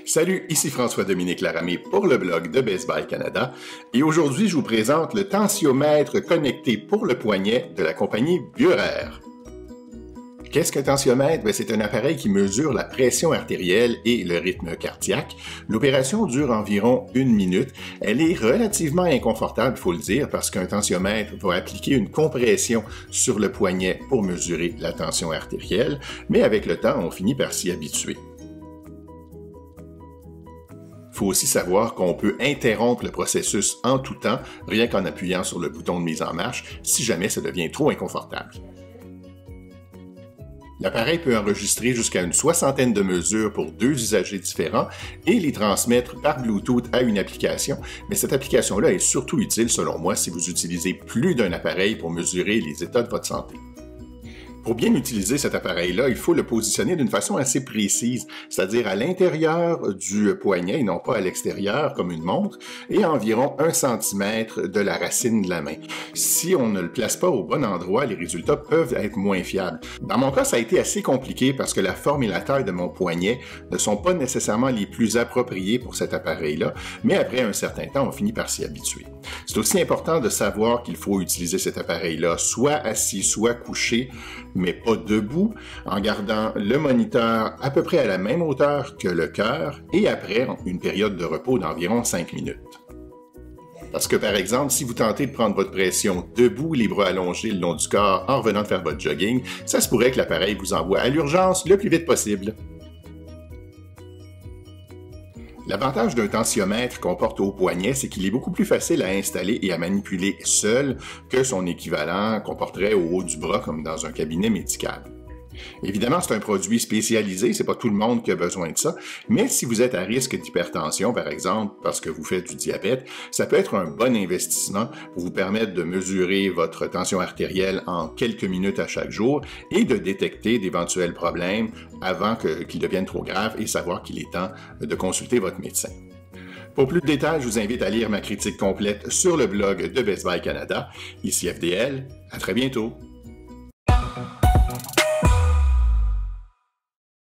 Salut, ici François-Dominique Laramé pour le blog de Best Buy Canada et aujourd'hui je vous présente le tensiomètre connecté pour le poignet de la compagnie Buehrer. Qu'est-ce qu'un tensiomètre? C'est un appareil qui mesure la pression artérielle et le rythme cardiaque. L'opération dure environ 1 minute. Elle est relativement inconfortable, il faut le dire, parce qu'un tensiomètre va appliquer une compression sur le poignet pour mesurer la tension artérielle, mais avec le temps, on finit par s'y habituer. Il faut aussi savoir qu'on peut interrompre le processus en tout temps, rien qu'en appuyant sur le bouton de mise en marche, si jamais ça devient trop inconfortable. L'appareil peut enregistrer jusqu'à une 60aine de mesures pour 2 usagers différents et les transmettre par Bluetooth à une application, mais cette application-là est surtout utile selon moi si vous utilisez plus d'un appareil pour mesurer les états de votre santé. Pour bien utiliser cet appareil-là, il faut le positionner d'une façon assez précise, c'est-à-dire à l'intérieur du poignet et non pas à l'extérieur comme une montre, et à environ 1 cm de la racine de la main. Si on ne le place pas au bon endroit, les résultats peuvent être moins fiables. Dans mon cas, ça a été assez compliqué parce que la forme et la taille de mon poignet ne sont pas nécessairement les plus appropriés pour cet appareil-là, mais après un certain temps, on finit par s'y habituer. C'est aussi important de savoir qu'il faut utiliser cet appareil-là soit assis, soit couché, mais pas debout, en gardant le moniteur à peu près à la même hauteur que le cœur et après une période de repos d'environ 5 minutes. Parce que par exemple, si vous tentez de prendre votre pression debout, les bras allongés le long du corps en revenant de faire votre jogging, ça se pourrait que l'appareil vous envoie à l'urgence le plus vite possible. L'avantage d'un tensiomètre qu'on porte au poignet, c'est qu'il est beaucoup plus facile à installer et à manipuler seul que son équivalent qu'on porterait au haut du bras comme dans un cabinet médical. Évidemment, c'est un produit spécialisé, c'est pas tout le monde qui a besoin de ça, mais si vous êtes à risque d'hypertension, par exemple, parce que vous faites du diabète, ça peut être un bon investissement pour vous permettre de mesurer votre tension artérielle en quelques minutes à chaque jour et de détecter d'éventuels problèmes avant qu'ils deviennent trop graves et savoir qu'il est temps de consulter votre médecin. Pour plus de détails, je vous invite à lire ma critique complète sur le blog de Best Buy Canada. Ici FDL, à très bientôt!